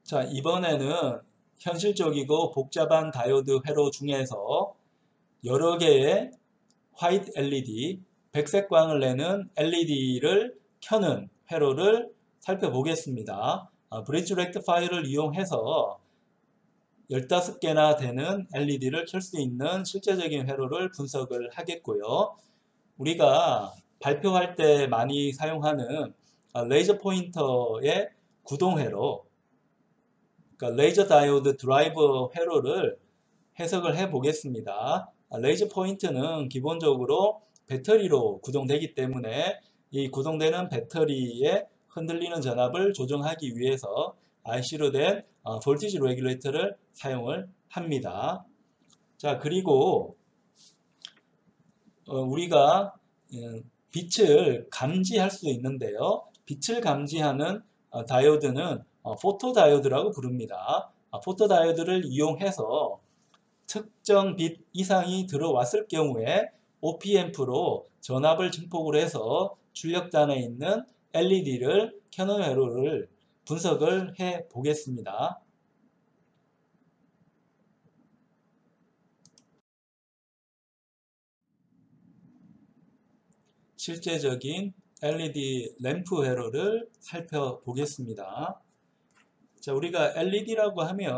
자, 이번에는 현실적이고 복잡한 다이오드 회로 중에서 여러 개의 화이트 LED, 백색광을 내는 LED를 켜는 회로를 살펴보겠습니다. 브릿지 렉티파이어를 이용해서 15개나 되는 LED를 켤 수 있는 실제적인 회로를 분석을 하겠고요. 우리가 발표할 때 많이 사용하는 레이저 포인터의 구동 회로, 그러니까 레이저 다이오드 드라이버 회로를 해석을 해 보겠습니다. 레이저 포인트는 기본적으로 배터리로 구동되기 때문에 이 구동되는 배터리의 흔들리는 전압을 조정하기 위해서 IC로 된 볼티지 레귤레이터를 사용을 합니다. 자, 그리고 우리가 빛을 감지할 수 있는데요. 빛을 감지하는 다이오드는 포토다이오드라고 부릅니다. 포토다이오드를 이용해서 특정 빛 이상이 들어왔을 경우에 OP앰프로 전압을 증폭을 해서 출력단에 있는 LED를 켜는 회로를 분석을 해 보겠습니다. 실제적인 LED 램프 회로를 살펴보겠습니다. 자, 우리가 LED라고 하면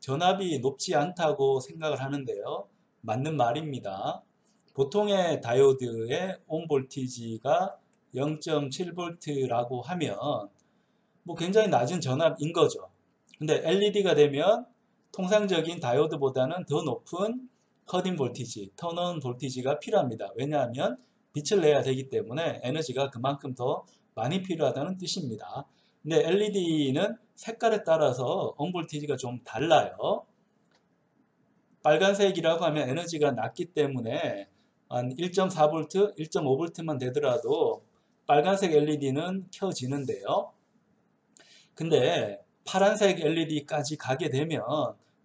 전압이 높지 않다고 생각을 하는데요. 맞는 말입니다. 보통의 다이오드의 온 볼티지가 0.7V라고 하면 굉장히 낮은 전압인 거죠. 근데 LED가 되면 통상적인 다이오드보다는 더 높은 컷인 볼티지, 턴온 볼티지가 필요합니다. 왜냐하면 빛을 내야 되기 때문에 에너지가 그만큼 더 많이 필요하다는 뜻입니다. 근데 LED는 색깔에 따라서 온 볼티지가 좀 달라요. 빨간색이라고 하면 에너지가 낮기 때문에 한 1.4V, 1.5V만 되더라도 빨간색 LED는 켜지는데요. 근데 파란색 LED까지 가게 되면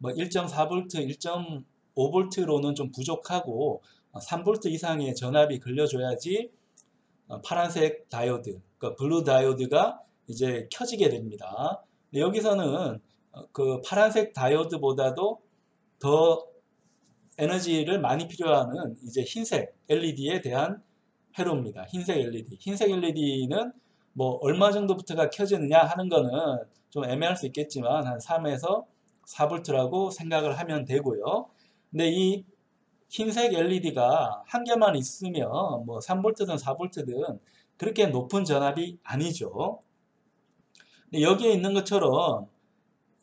1.4V, 1.5V로는 좀 부족하고 3V 이상의 전압이 걸려줘야지 파란색 다이오드, 그러니까 블루 다이오드가 이제 켜지게 됩니다. 여기서는 그 파란색 다이오드보다도 더 에너지를 많이 필요하는 이제 흰색 LED에 대한 회로입니다. 흰색 LED. 흰색 LED는 얼마 정도부터가 켜지느냐 하는 거는 좀 애매할 수 있겠지만 한 3에서 4V라고 생각을 하면 되고요. 근데 이 흰색 LED가 한 개만 있으면 3V든 4V든 그렇게 높은 전압이 아니죠. 근데 여기에 있는 것처럼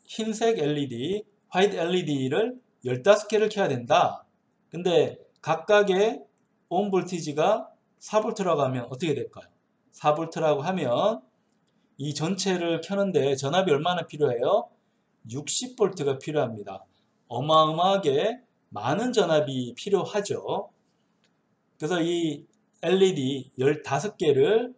흰색 LED, 화이트 LED를 15개를 켜야 된다. 근데 각각의 온 볼티지가 4V라고 하면 어떻게 될까요? 4V라고 하면 이 전체를 켜는데 전압이 얼마나 필요해요? 60V가 필요합니다. 어마어마하게 많은 전압이 필요하죠. 그래서 이 LED 15개를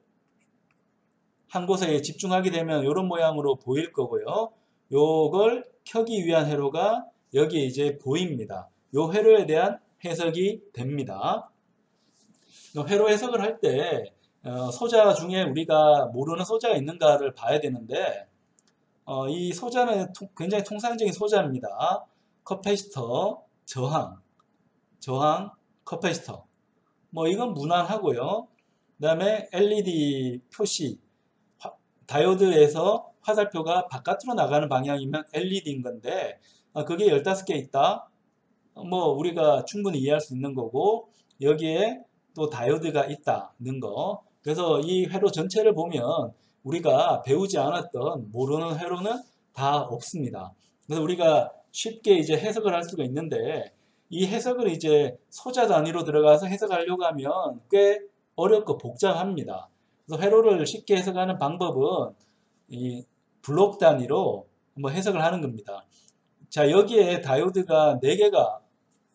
한 곳에 집중하게 되면 이런 모양으로 보일 거고요. 요걸 켜기 위한 회로가 여기에 이제 보입니다. 요 회로에 대한 해석이 됩니다. 회로 해석을 할 때 소자 중에 우리가 모르는 소자가 있는가를 봐야 되는데 이 소자는 굉장히 통상적인 소자입니다. 커패시터, 저항, 커패시터. 이건 무난하고요. 그 다음에 LED 표시, 다이오드에서 화살표가 바깥으로 나가는 방향이면 LED인 건데 그게 15개 있다. 우리가 충분히 이해할 수 있는 거고 여기에 또 다이오드가 있다는 거. 그래서 이 회로 전체를 보면 우리가 배우지 않았던 모르는 회로는 다 없습니다. 그래서 우리가 쉽게 이제 해석을 할 수가 있는데 이 해석을 이제 소자 단위로 들어가서 해석하려고 하면 꽤 어렵고 복잡합니다. 그래서 회로를 쉽게 해석하는 방법은 이 블록 단위로 한번 해석을 하는 겁니다. 자, 여기에 다이오드가 4개가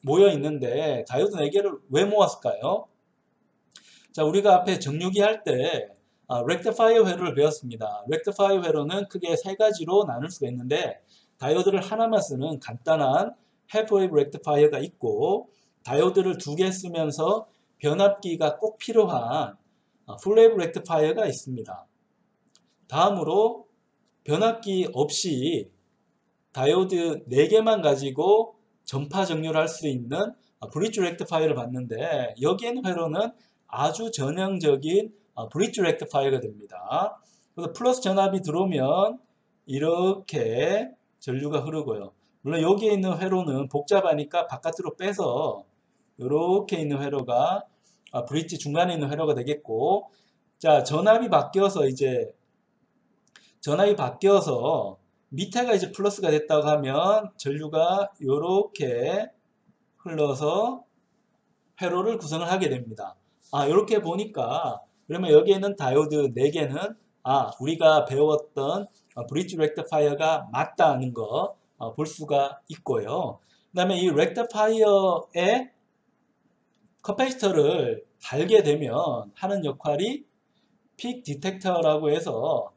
모여 있는데 다이오드 4개를 왜 모았을까요? 자, 우리가 앞에 정류기 할 때 렉티파이어 회로를 배웠습니다. 렉티파이어 회로는 크게 3가지로 나눌 수가 있는데 다이오드를 하나만 쓰는 간단한 half-wave 렉티파이어가 있고 다이오드를 2개 쓰면서 변압기가 꼭 필요한 풀-웨이브 렉티파이어가 있습니다. 다음으로 변압기 없이 다이오드 4개만 가지고 전파 정렬을 할 수 있는 브릿지 렉티파이어를 봤는데 여기에 있는 회로는 아주 전형적인 브릿지 렉티파이어가 됩니다. 그래서 플러스 전압이 들어오면 이렇게 전류가 흐르고요. 물론 여기에 있는 회로는 복잡하니까 바깥으로 빼서 이렇게 있는 회로가 브릿지 중간에 있는 회로가 되겠고, 자, 전압이 바뀌어서 밑에가 이제 플러스가 됐다고 하면 전류가 이렇게 흘러서 회로를 구성을 하게 됩니다. 이렇게 보니까 그러면 여기에 있는 다이오드 4개는 우리가 배웠던 브릿지 렉티파이어가 맞다는 거 볼 수가 있고요. 그 다음에 이 렉티파이어에 커패시터를 달게 되면 하는 역할이 픽 디텍터라고 해서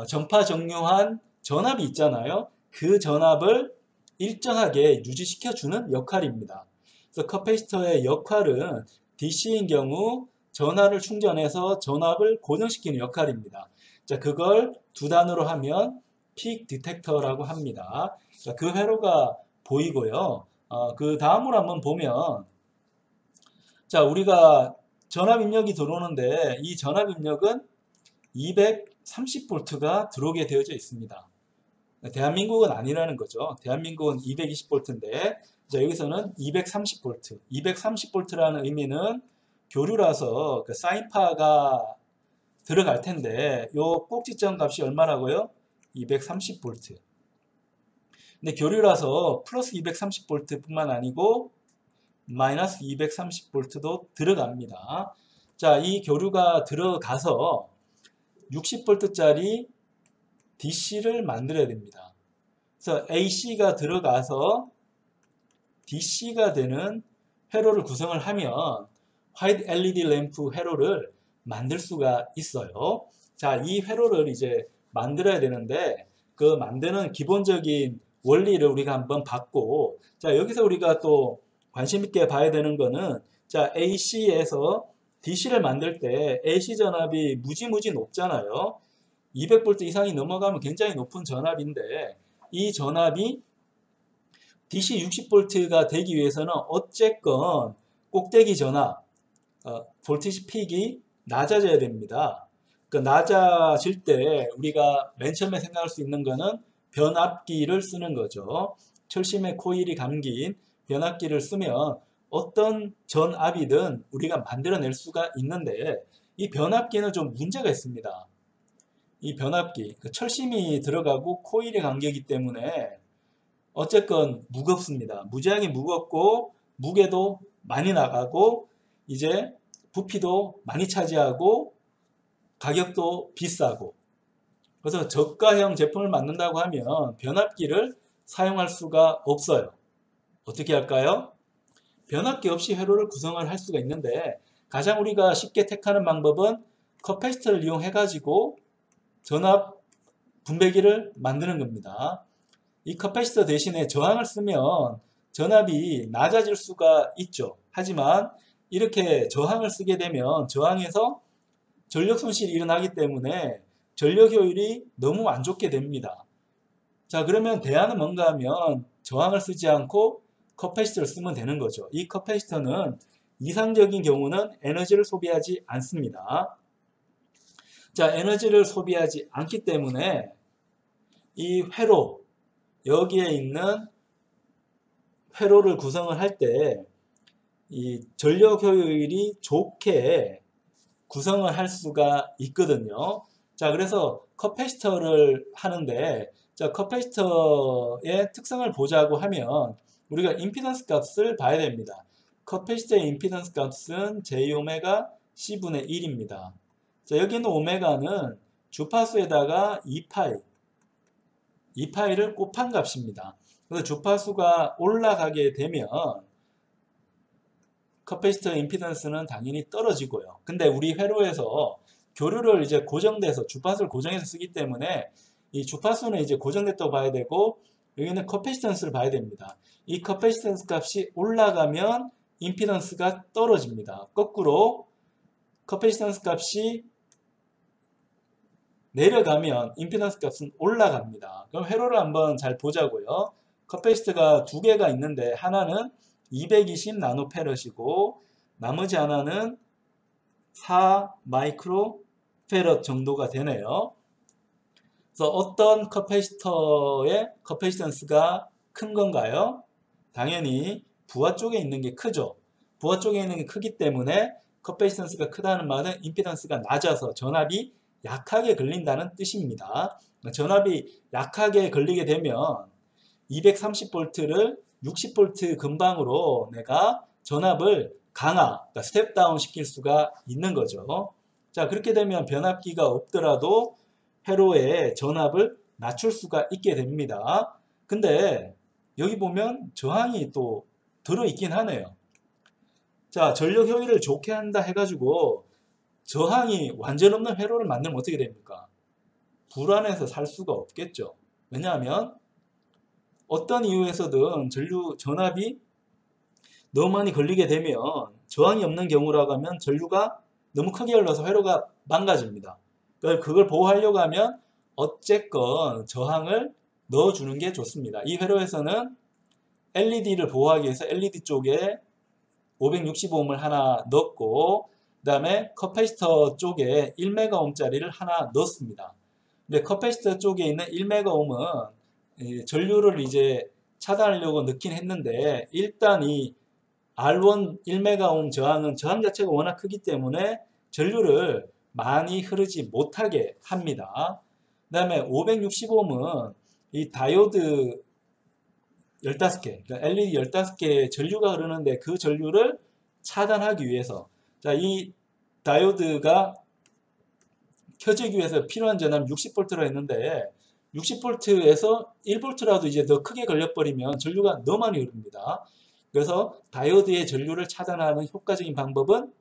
전파 정류한 전압이 있잖아요. 그 전압을 일정하게 유지시켜주는 역할입니다. 그래서 커패시터의 역할은 DC인 경우 전압을 충전해서 전압을 고정시키는 역할입니다. 자, 그걸 두 단어로 하면 픽 디텍터라고 합니다. 자, 그 회로가 보이고요. 그 다음으로 한번 보면, 자, 우리가 전압 입력이 들어오는데 이 전압 입력은 230V가 들어오게 되어져 있습니다. 대한민국은 아니라는 거죠. 대한민국은 220V인데 자, 여기서는 230V. 230V라는 의미는 교류라서 그 사인파가 들어갈 텐데 요 꼭지점 값이 얼마라고요? 230V. 근데 교류라서 플러스 230V 뿐만 아니고 마이너스 230V도 들어갑니다. 자, 이 교류가 들어가서 60V짜리 DC를 만들어야 됩니다. 그래서 AC가 들어가서 DC가 되는 회로를 구성을 하면 화이트 LED 램프 회로를 만들 수가 있어요. 자, 이 회로를 이제 만들어야 되는데 그 만드는 기본적인 원리를 우리가 한번 봤고, 자, 여기서 우리가 또 관심 있게 봐야 되는 거는, 자, AC에서 DC를 만들 때 AC 전압이 무지무지 높잖아요. 200V 이상이 넘어가면 굉장히 높은 전압인데 이 전압이 DC 60V가 되기 위해서는 어쨌건 꼭대기 전압, 볼티지 픽이 낮아져야 됩니다. 그 낮아질 때 우리가 맨 처음에 생각할 수 있는 거는 변압기를 쓰는 거죠. 철심의 코일이 감긴 변압기를 쓰면 어떤 전압이든 우리가 만들어낼 수가 있는데 이 변압기는 좀 문제가 있습니다. 이 변압기, 철심이 들어가고 코일이 감기기 때문에 어쨌건 무겁습니다. 무지하게 무겁고 무게도 많이 나가고 이제 부피도 많이 차지하고 가격도 비싸고, 그래서 저가형 제품을 만든다고 하면 변압기를 사용할 수가 없어요. 어떻게 할까요? 변압기 없이 회로를 구성을 할 수가 있는데 가장 우리가 쉽게 택하는 방법은 커패시터를 이용해 가지고 전압 분배기를 만드는 겁니다. 이 커패시터 대신에 저항을 쓰면 전압이 낮아질 수가 있죠. 하지만 이렇게 저항을 쓰게 되면 저항에서 전력 손실이 일어나기 때문에 전력 효율이 너무 안 좋게 됩니다. 자, 그러면 대안은 뭔가 하면 저항을 쓰지 않고 커패시터를 쓰면 되는 거죠. 이 커패시터는 이상적인 경우는 에너지를 소비하지 않습니다. 자, 에너지를 소비하지 않기 때문에 이 회로, 여기에 있는 회로를 구성을 할 때 이 전력 효율이 좋게 구성을 할 수가 있거든요. 자, 그래서 커패시터를 하는데, 자, 커패시터의 특성을 보자고 하면 우리가 임피던스 값을 봐야 됩니다. 커패시터의 임피던스 값은 J오메가 C분의 1입니다. 자, 여기 있는 오메가는 주파수에다가 2파이를 곱한 값입니다. 그래서 주파수가 올라가게 되면 커패시터 임피던스는 당연히 떨어지고요. 근데 우리 회로에서 교류를 이제 고정돼서 주파수를 고정해서 쓰기 때문에 이 주파수는 이제 고정됐다고 봐야 되고 여기는 커패시턴스를 봐야 됩니다. 이 커패시턴스 값이 올라가면 임피던스가 떨어집니다. 거꾸로 커패시턴스 값이 내려가면 임피던스 값은 올라갑니다. 그럼 회로를 한번 잘 보자고요. 커패시터가 두 개가 있는데 하나는 220 나노페럿이고 나머지 하나는 4 마이크로 페럿 정도가 되네요. 그래서 어떤 커패시터의 커패시턴스가 큰 건가요? 당연히 부하 쪽에 있는 게 크죠. 부하 쪽에 있는 게 크기 때문에 커패시턴스가 크다는 말은 임피던스가 낮아서 전압이 약하게 걸린다는 뜻입니다. 전압이 약하게 걸리게 되면 230V를 60V 근방으로 내가 전압을 강화, 그러니까 스텝 다운 시킬 수가 있는 거죠. 자, 그렇게 되면 변압기가 없더라도 회로의 전압을 낮출 수가 있게 됩니다. 근데 여기 보면 저항이 또 들어있긴 하네요. 자, 전력 효율을 좋게 한다 해가지고 저항이 완전 없는 회로를 만들면 어떻게 됩니까? 불안해서 살 수가 없겠죠. 왜냐하면 어떤 이유에서든 전압이 너무 많이 걸리게 되면 저항이 없는 경우라고 하면 전류가 너무 크게 흘러서 회로가 망가집니다. 그걸 보호하려고 하면 어쨌건 저항을 넣어주는 게 좋습니다. 이 회로에서는 LED를 보호하기 위해서 LED 쪽에 565ohm을 하나 넣었고 그 다음에 커패시터 쪽에 1메가옴짜리를 하나 넣었습니다. 근데 커패시터 쪽에 있는 1메가옴은 전류를 이제 차단하려고 넣긴 했는데 일단 이 R1 1메가옴 저항은 저항 자체가 워낙 크기 때문에 전류를 많이 흐르지 못하게 합니다. 그 다음에 565ohm은 이 다이오드 15개, 그러니까 LED 15개의 전류가 흐르는데 그 전류를 차단하기 위해서 자, 이 다이오드가 켜지기 위해서 필요한 전압 60V라 했는데 60V에서 1V라도 이제 더 크게 걸려버리면 전류가 너무 많이 흐릅니다. 그래서 다이오드의 전류를 차단하는 효과적인 방법은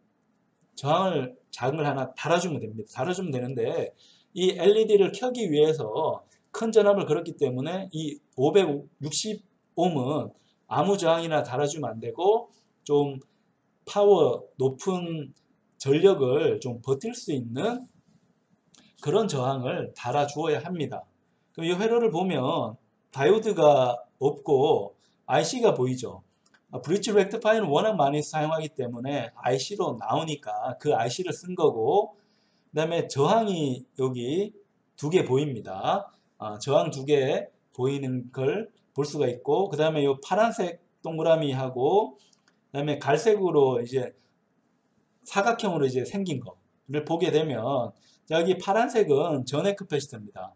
자극을 하나 달아주면 됩니다. 달아주면 되는데 이 LED를 켜기 위해서 큰 전압을 걸었기 때문에 이 560ohm은 아무 저항이나 달아주면 안 되고 좀 파워 높은 전력을 좀 버틸 수 있는 그런 저항을 달아주어야 합니다. 그럼 이 회로를 보면 다이오드가 없고 IC가 보이죠. 브릿지 렉티파이어는 워낙 많이 사용하기 때문에 IC로 나오니까 그 IC를 쓴 거고 그 다음에 저항이 여기 두 개 보입니다. 저항 두 개 보이는 걸 볼 수가 있고 그 다음에 이 파란색 동그라미하고 그 다음에 갈색으로 이제 사각형으로 이제 생긴 거를 보게 되면 여기 파란색은 전해 커패시터입니다.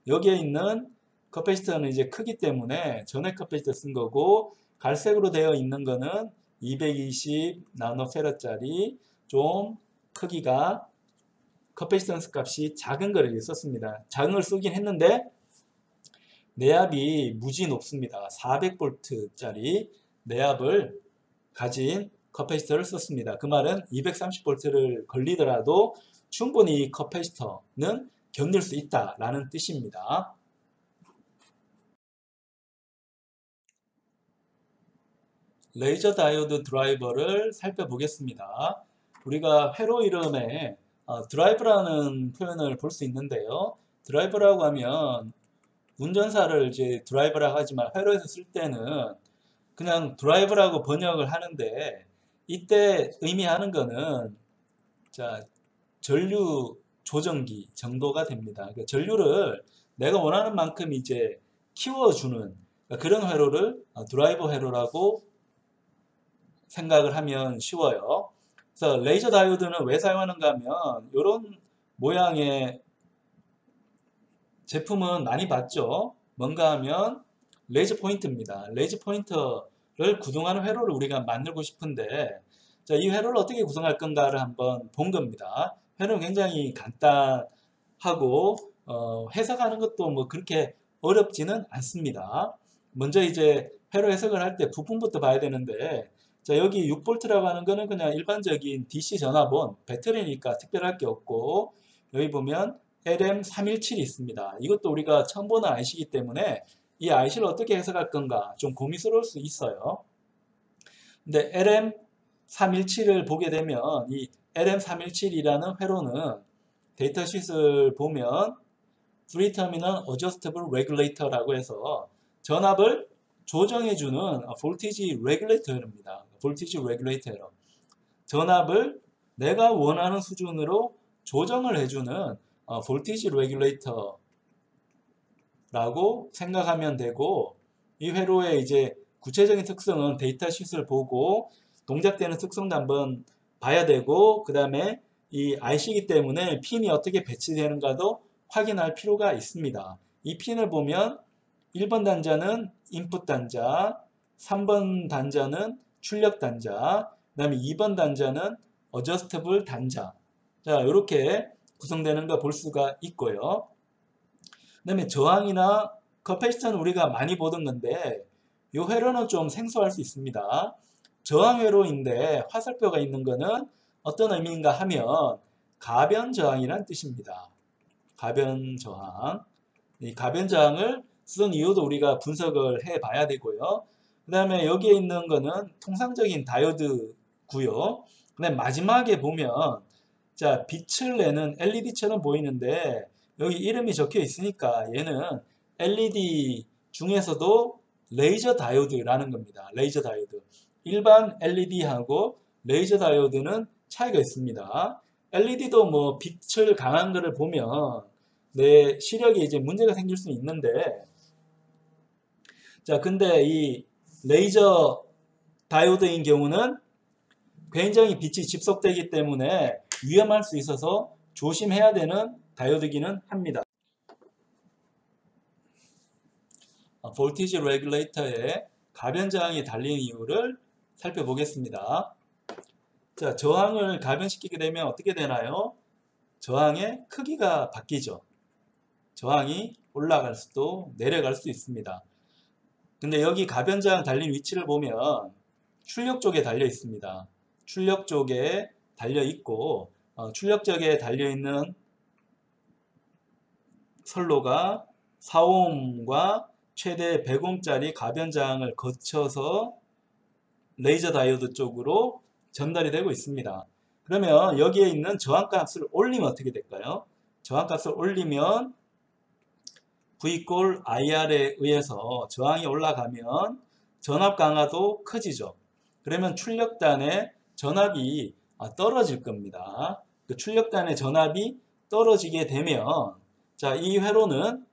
여기에 있는 커패시터는 이제 크기 때문에 전해 커패시터 쓴 거고 갈색으로 되어 있는 거는 220 나노페럿짜리 좀 크기가 커패시턴스 값이 작은 거를 썼습니다. 작은 걸 쓰긴 했는데 내압이 무지 높습니다. 400V짜리 내압을 가진 커패시터를 썼습니다. 그 말은 230V를 걸리더라도 충분히 커패시터는 견딜 수 있다라는 뜻입니다. 레이저 다이오드 드라이버를 살펴보겠습니다. 우리가 회로 이름에 드라이브라는 표현을 볼 수 있는데요. 드라이버라고 하면 운전사를 이제 드라이버라고 하지만 회로에서 쓸 때는 그냥 드라이버라고 번역을 하는데 이때 의미하는 거는 자, 전류 조정기 정도가 됩니다. 그러니까 전류를 내가 원하는 만큼 이제 키워주는 그런 회로를 드라이버 회로라고 생각을 하면 쉬워요. 그래서 레이저 다이오드는 왜 사용하는가 하면 이런 모양의 제품은 많이 봤죠. 뭔가 하면 레이저 포인터입니다. 레이저 포인터를 구동하는 회로를 우리가 만들고 싶은데 자, 이 회로를 어떻게 구성할 건가를 한번 본 겁니다. 회로는 굉장히 간단하고 해석하는 것도 뭐 그렇게 어렵지는 않습니다. 먼저 이제 회로 해석을 할 때 부품부터 봐야 되는데 자, 여기 6V라고 하는 거는 그냥 일반적인 DC 전압원 배터리니까 특별할 게 없고 여기 보면 LM317이 있습니다. 이것도 우리가 처음 보는 IC이기 때문에 이 IC를 어떻게 해석할 건가 좀 고민스러울 수 있어요. 근데 LM317을 보게 되면 이 LM317이라는 회로는 데이터sheet을 보면 Preterminal Adjustable Regulator라고 해서 전압을 조정해주는 볼티지 레귤레이터입니다. 볼티지 레귤레이터. 전압을 내가 원하는 수준으로 조정을 해주는 볼티지 레귤레이터라고 생각하면 되고, 이 회로의 이제 구체적인 특성은 데이터sheet을 보고 동작되는 특성도 한번 봐야 되고, 그 다음에 이 IC이기 때문에 핀이 어떻게 배치되는가도 확인할 필요가 있습니다. 이 핀을 보면 1번 단자는 인풋 단자, 3번 단자는 출력 단자, 그 다음에 2번 단자는 어저스터블 단자. 자, 이렇게 구성되는 거 볼 수가 있고요. 그 다음에 저항이나 커패시터는 우리가 많이 보던 건데, 이 회로는 좀 생소할 수 있습니다. 저항 회로인데 화살표가 있는 거는 어떤 의미인가 하면 가변 저항이란 뜻입니다. 가변 저항. 이 가변 저항을 쓰는 이유도 우리가 분석을 해 봐야 되고요. 그 다음에 여기에 있는 거는 통상적인 다이오드고요. 그 다음에 마지막에 보면 자, 빛을 내는 LED처럼 보이는데 여기 이름이 적혀 있으니까 얘는 LED 중에서도 레이저 다이오드라는 겁니다. 레이저 다이오드. 일반 LED하고 레이저 다이오드는 차이가 있습니다. LED도 뭐 빛을 강한 거를 보면 내 시력에 이제 문제가 생길 수 있는데, 자, 근데 이 레이저 다이오드인 경우는 굉장히 빛이 집속되기 때문에 위험할 수 있어서 조심해야 되는 다이오드기는 합니다. 볼티지 레귤레이터에 가변 저항이 달린 이유를 살펴보겠습니다. 자, 저항을 가변시키게 되면 어떻게 되나요? 저항의 크기가 바뀌죠. 저항이 올라갈 수도 내려갈 수도 있습니다. 근데 여기 가변 저항 달린 위치를 보면 출력 쪽에 달려 있습니다. 출력 쪽에 달려 있고, 출력 쪽에 달려 있는 선로가 4옴과 최대 100옴짜리 가변 저항을 거쳐서 레이저 다이오드 쪽으로 전달이 되고 있습니다. 그러면 여기에 있는 저항값을 올리면 어떻게 될까요? 저항값을 올리면 V=IR에 의해서 저항이 올라가면 전압 강화도 커지죠. 그러면 출력단의 전압이 떨어질 겁니다. 그 출력단의 전압이 떨어지게 되면, 자, 이 회로는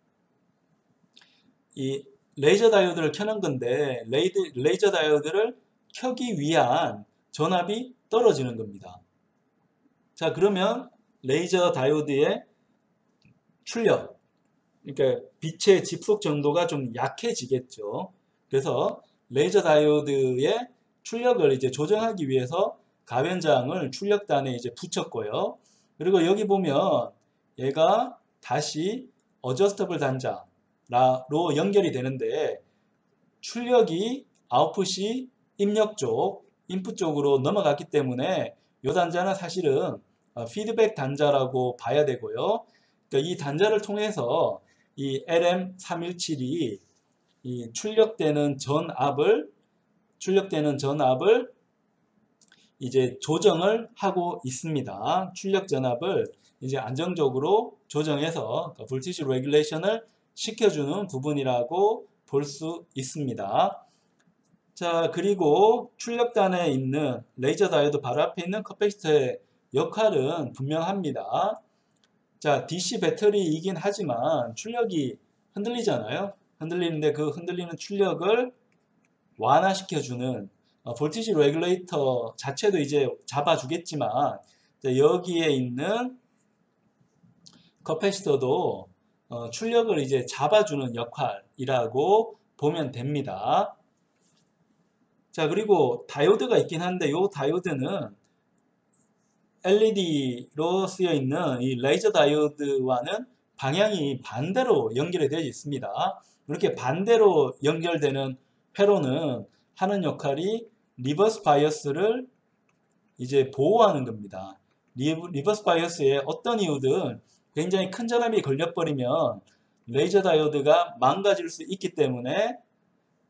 이 레이저 다이오드를 켜는 건데 레이저 다이오드를 켜기 위한 전압이 떨어지는 겁니다. 자, 그러면 레이저 다이오드의 출력, 그러니까 빛의 집속 정도가 좀 약해지겠죠. 그래서 레이저 다이오드의 출력을 이제 조정하기 위해서 가변 저항을 출력단에 이제 붙였고요. 그리고 여기 보면 얘가 다시 어저스터블 단자로 연결이 되는데, 출력이 아웃풋이 입력 쪽, 인풋 쪽으로 넘어갔기 때문에 이 단자는 사실은 피드백 단자라고 봐야 되고요. 그러니까 이 단자를 통해서 이 LM317이 이 출력되는 전압을 이제 조정을 하고 있습니다. 출력 전압을 이제 안정적으로 조정해서 볼티지 레귤레이션을 시켜주는 부분이라고 볼 수 있습니다. 자, 그리고 출력단에 있는 레이저 다이오드 바로 앞에 있는 커패시터의 역할은 분명합니다. 자, DC 배터리이긴 하지만 출력이 흔들리잖아요. 흔들리는데 그 흔들리는 출력을 완화시켜주는 볼티지 레귤레이터 자체도 이제 잡아주겠지만, 여기에 있는 커패시터도 출력을 이제 잡아주는 역할이라고 보면 됩니다. 자, 그리고 다이오드가 있긴 한데 이 다이오드는 LED로 쓰여 있는 이 레이저 다이오드와는 방향이 반대로 연결이 되어 있습니다. 이렇게 반대로 연결되는 회로는 하는 역할이 리버스 바이어스를 이제 보호하는 겁니다. 리버스 바이어스에 어떤 이유든 굉장히 큰 전압이 걸려버리면 레이저 다이오드가 망가질 수 있기 때문에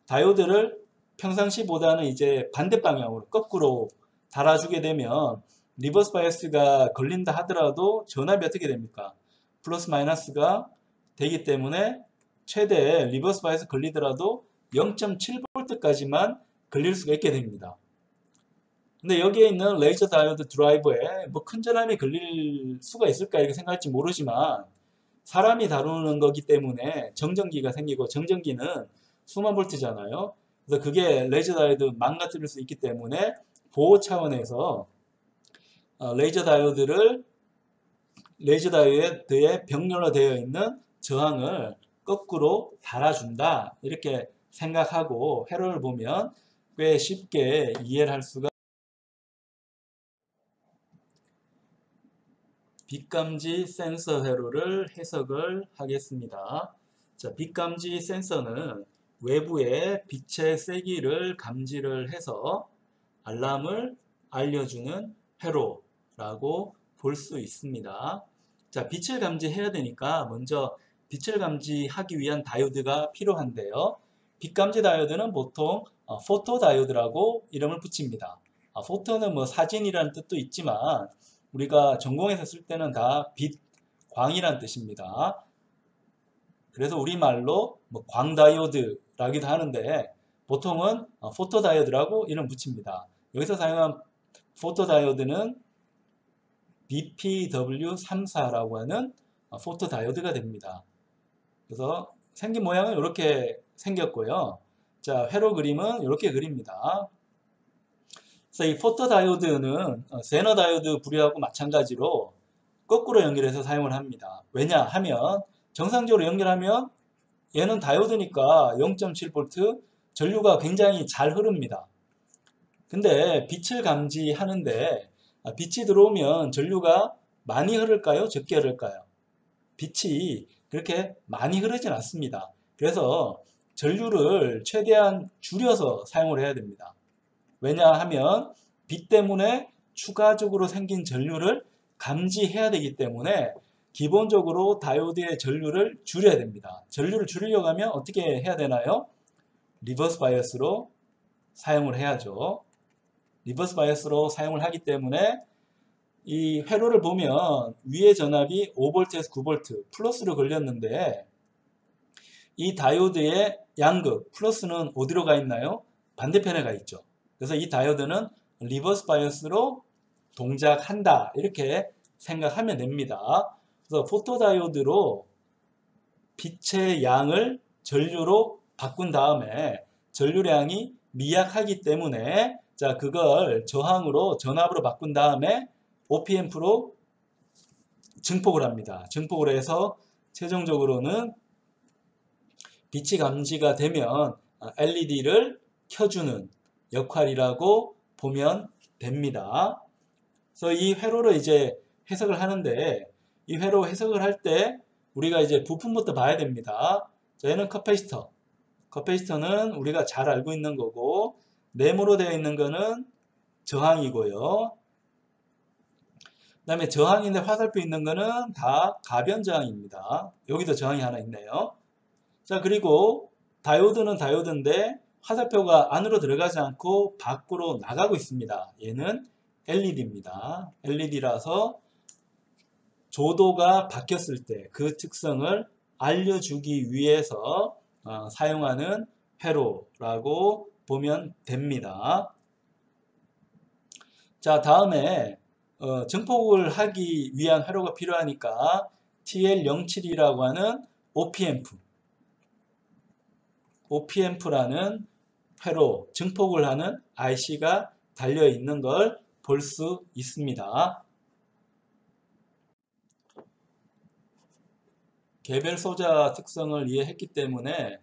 다이오드를 평상시보다는 이제 반대 방향으로 거꾸로 달아주게 되면 리버스 바이어스가 걸린다 하더라도 전압이 어떻게 됩니까? 플러스 마이너스가 되기 때문에 최대 리버스 바이어스 걸리더라도 0.7V까지만 걸릴 수가 있게 됩니다. 근데 여기에 있는 레이저 다이오드 드라이버에 뭐 큰 전압이 걸릴 수가 있을까 이렇게 생각할지 모르지만 사람이 다루는 거기 때문에 정전기가 생기고 정전기는 수만 볼트잖아요. 그래서 그게 레이저 다이오드 망가뜨릴 수 있기 때문에 보호 차원에서 레이저 다이오드에 병렬로 되어 있는 저항을 거꾸로 달아준다 이렇게 생각하고 회로를 보면 꽤 쉽게 이해를 할 수가. 빛감지 센서 회로를 해석을 하겠습니다. 자, 빛감지 센서는 외부의 빛의 세기를 감지를 해서 알람을 알려주는 회로라고 볼 수 있습니다. 자, 빛을 감지해야 되니까 먼저 빛을 감지하기 위한 다이오드가 필요한데요. 빛감지 다이오드는 보통 포토 다이오드라고 이름을 붙입니다. 포토는 뭐 사진이라는 뜻도 있지만 우리가 전공에서 쓸 때는 다 빛, 광이란 뜻입니다. 그래서 우리말로 뭐 광다이오드라기도 하는데 보통은 포토다이오드라고 이름 붙입니다. 여기서 사용한 포토다이오드는 BPW34라고 하는 포토다이오드가 됩니다. 그래서 생긴 모양은 이렇게 생겼고요. 자, 회로 그림은 이렇게 그립니다. 그래서 이 포토다이오드는 제너 다이오드 부류하고 마찬가지로 거꾸로 연결해서 사용을 합니다. 왜냐하면 정상적으로 연결하면 얘는 다이오드니까 0.7V 전류가 굉장히 잘 흐릅니다. 근데 빛을 감지하는데 빛이 들어오면 전류가 많이 흐를까요? 적게 흐를까요? 빛이 그렇게 많이 흐르진 않습니다. 그래서 전류를 최대한 줄여서 사용을 해야 됩니다. 왜냐하면 빛 때문에 추가적으로 생긴 전류를 감지해야 되기 때문에 기본적으로 다이오드의 전류를 줄여야 됩니다. 전류를 줄이려고 하면 어떻게 해야 되나요? 리버스 바이어스로 사용을 해야죠. 리버스 바이어스로 사용을 하기 때문에 이 회로를 보면 위의 전압이 5V에서 9V 플러스로 걸렸는데 이 다이오드의 양극 플러스는 어디로 가 있나요? 반대편에 가 있죠. 그래서 이 다이오드는 리버스 바이어스로 동작한다 이렇게 생각하면 됩니다. 그래서 포토다이오드로 빛의 양을 전류로 바꾼 다음에 전류량이 미약하기 때문에 자 그걸 저항으로 전압으로 바꾼 다음에 OPAmp로 증폭을 합니다. 증폭을 해서 최종적으로는 빛이 감지가 되면 LED를 켜주는 역할이라고 보면 됩니다. 그래서 이 회로를 이제 해석을 하는데 이 회로 해석을 할 때 우리가 이제 부품부터 봐야 됩니다. 자, 얘는 커패시터. 커패시터는 우리가 잘 알고 있는 거고 네모로 되어 있는 거는 저항이고요. 그 다음에 저항인데 화살표 있는 거는 다 가변 저항입니다. 여기도 저항이 하나 있네요. 자, 그리고 다이오드는 다이오드인데 화살표가 안으로 들어가지 않고 밖으로 나가고 있습니다. 얘는 LED입니다. LED라서 조도가 바뀌었을 때 그 특성을 알려주기 위해서 사용하는 회로라고 보면 됩니다. 자, 다음에 증폭을 하기 위한 회로가 필요하니까 TL07이라고 하는 OPAmp라는 회로, 증폭을 하는 IC가 달려있는 걸 볼 수 있습니다. 개별 소자 특성을 이해했기 때문에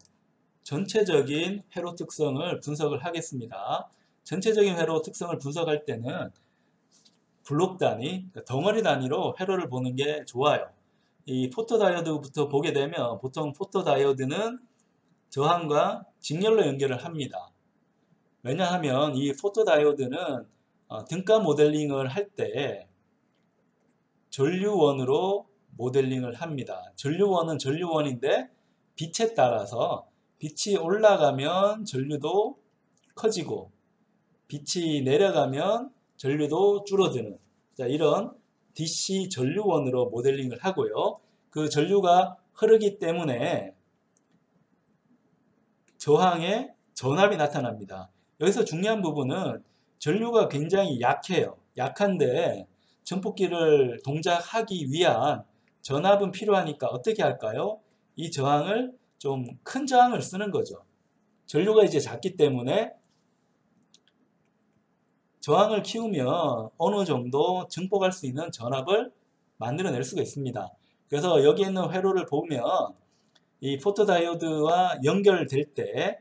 전체적인 회로 특성을 분석을 하겠습니다. 전체적인 회로 특성을 분석할 때는 블록 단위, 덩어리 단위로 회로를 보는 게 좋아요. 이 포토다이오드부터 보게 되면 보통 포토다이오드는 저항과 직렬로 연결을 합니다. 왜냐하면 이 포토다이오드는 등가 모델링을 할 때 전류원으로 모델링을 합니다. 전류원은 전류원인데 빛에 따라서 빛이 올라가면 전류도 커지고 빛이 내려가면 전류도 줄어드는 자, 이런 DC 전류원으로 모델링을 하고요. 그 전류가 흐르기 때문에 저항에 전압이 나타납니다. 여기서 중요한 부분은 전류가 굉장히 약해요. 약한데 전폭기를 동작하기 위한 전압은 필요하니까 어떻게 할까요? 이 저항을 좀 큰 저항을 쓰는 거죠. 전류가 이제 작기 때문에 저항을 키우면 어느 정도 증폭할 수 있는 전압을 만들어낼 수가 있습니다. 그래서 여기 있는 회로를 보면 이 포토다이오드와 연결될 때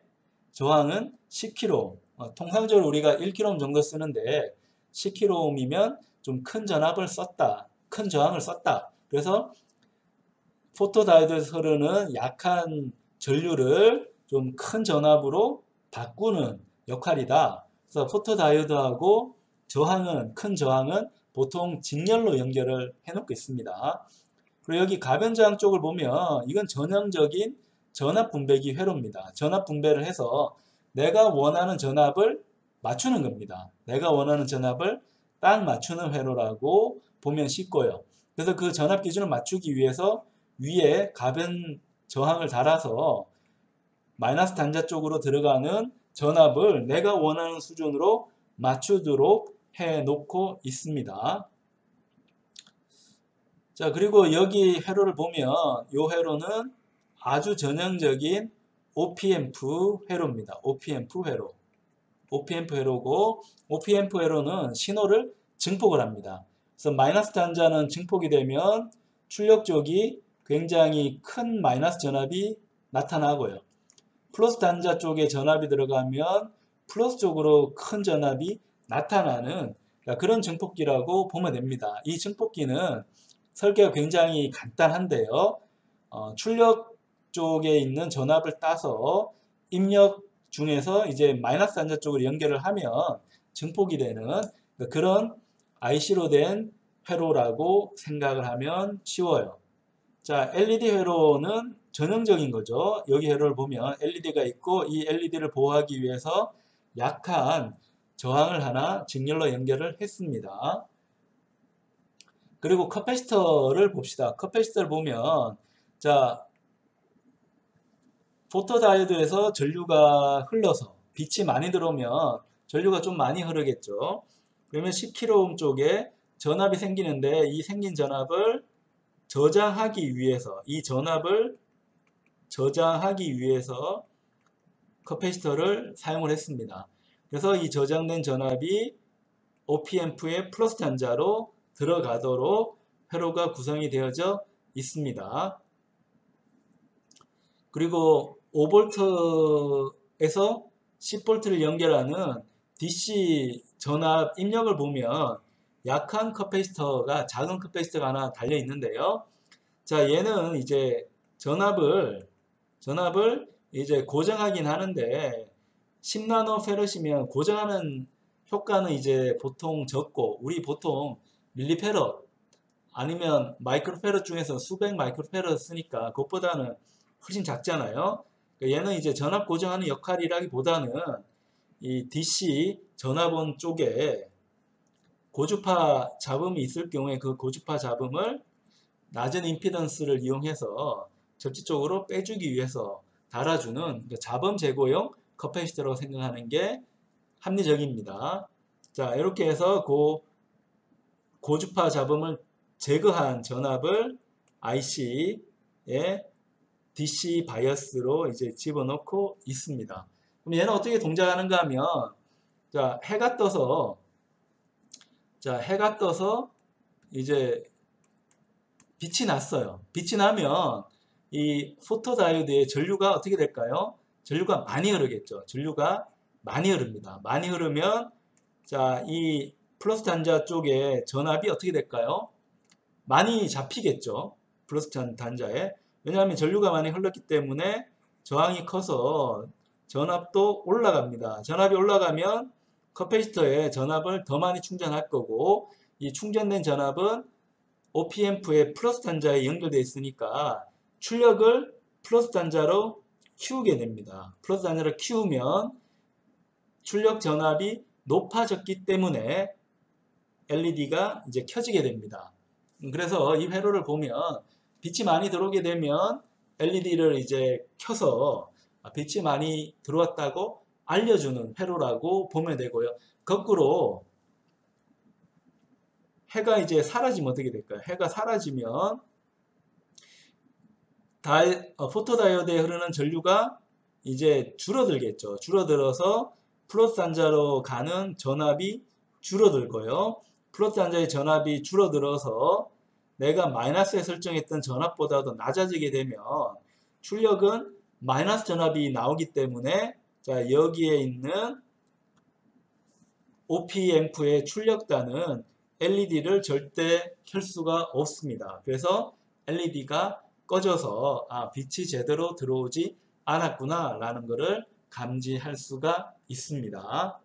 저항은 10kΩ, 통상적으로 우리가 1kΩ 정도 쓰는데 10kΩ이면 좀 큰 전압을 썼다, 큰 저항을 썼다. 그래서 포토다이오드에서 흐르는 약한 전류를 좀 큰 전압으로 바꾸는 역할이다. 그래서 포토다이오드하고 큰 저항은 보통 직렬로 연결을 해놓고 있습니다. 그리고 여기 가변저항 쪽을 보면 이건 전형적인 전압 분배기 회로입니다. 전압 분배를 해서 내가 원하는 전압을 맞추는 겁니다. 내가 원하는 전압을 딱 맞추는 회로라고 보면 쉽고요. 그래서 그 전압 기준을 맞추기 위해서 위에 가변 저항을 달아서 마이너스 단자 쪽으로 들어가는 전압을 내가 원하는 수준으로 맞추도록 해 놓고 있습니다. 자, 그리고 여기 회로를 보면 이 회로는 아주 전형적인 OP앰프 회로입니다. OP앰프 회로. OP앰프 회로고 OP앰프 회로는 신호를 증폭을 합니다. 그래서 마이너스 단자는 증폭이 되면 출력 쪽이 굉장히 큰 마이너스 전압이 나타나고요. 플러스 단자 쪽에 전압이 들어가면 플러스 쪽으로 큰 전압이 나타나는 그런 증폭기라고 보면 됩니다. 이 증폭기는 설계가 굉장히 간단한데요. 출력 쪽에 있는 전압을 따서 입력 중에서 이제 마이너스 단자 쪽으로 연결을 하면 증폭이 되는 그런 IC로 된 회로라고 생각을 하면 쉬워요. 자, LED 회로는 전형적인 거죠. 여기 회로를 보면 LED가 있고 이 LED를 보호하기 위해서 약한 저항을 하나 직렬로 연결을 했습니다. 그리고 커패시터를 봅시다. 커패시터를 보면 자, 포토다이오드에서 전류가 흘러서 빛이 많이 들어오면 전류가 좀 많이 흐르겠죠. 그러면 10kΩ 쪽에 전압이 생기는데 이 생긴 전압을 저장하기 위해서 이 전압을 저장하기 위해서 커패시터를 사용을 했습니다. 그래서 이 저장된 전압이 OP앰프의 플러스 단자로 들어가도록 회로가 구성이 되어져 있습니다. 그리고 5V에서 10V를 연결하는 DC 전압 입력을 보면 약한 커패시터가 작은 커패시터가 하나 달려 있는데요. 자, 얘는 이제 전압을 이제 고정하긴 하는데 10나노페럿이면 고정하는 효과는 이제 보통 적고 우리 보통 밀리페럿 아니면 마이크로페럿 중에서 수백 마이크로페럿 쓰니까 그것보다는 훨씬 작잖아요. 얘는 이제 전압 고정하는 역할이라기보다는 이 DC 전압원 쪽에 고주파 잡음이 있을 경우에 그 고주파 잡음을 낮은 임피던스를 이용해서 접지 쪽으로 빼주기 위해서 달아주는 잡음 제거용 커패시터라고 생각하는 게 합리적입니다. 자, 이렇게 해서 고주파 잡음을 제거한 전압을 IC에 DC 바이어스로 이제 집어넣고 있습니다. 그럼 얘는 어떻게 동작하는가 하면 자, 해가 떠서 이제 빛이 났어요. 빛이 나면 이 포토다이오드의 전류가 어떻게 될까요? 전류가 많이 흐르겠죠. 전류가 많이 흐릅니다. 많이 흐르면 자, 이 플러스 단자 쪽에 전압이 어떻게 될까요? 많이 잡히겠죠. 플러스 단자에. 왜냐하면 전류가 많이 흘렀기 때문에 저항이 커서 전압도 올라갑니다. 전압이 올라가면 커패시터에 전압을 더 많이 충전할 거고 이 충전된 전압은 OP앰프의 플러스 단자에 연결되어 있으니까 출력을 플러스 단자로 키우게 됩니다. 플러스 단자로 키우면 출력 전압이 높아졌기 때문에 LED가 이제 켜지게 됩니다. 그래서 이 회로를 보면 빛이 많이 들어오게 되면 LED를 이제 켜서 빛이 많이 들어왔다고 알려주는 회로라고 보면 되고요. 거꾸로 해가 이제 사라지면 어떻게 될까요? 해가 사라지면 포토다이오드에 흐르는 전류가 이제 줄어들겠죠. 줄어들어서 플러스 단자로 가는 전압이 줄어들고요. 플러스 단자의 전압이 줄어들어서 내가 마이너스에 설정했던 전압보다도 낮아지게 되면 출력은 마이너스 전압이 나오기 때문에 자, 여기에 있는 OP앰프의 출력단은 LED를 절대 켤 수가 없습니다. 그래서 LED가 꺼져서 빛이 제대로 들어오지 않았구나 라는 것을 감지할 수가 있습니다.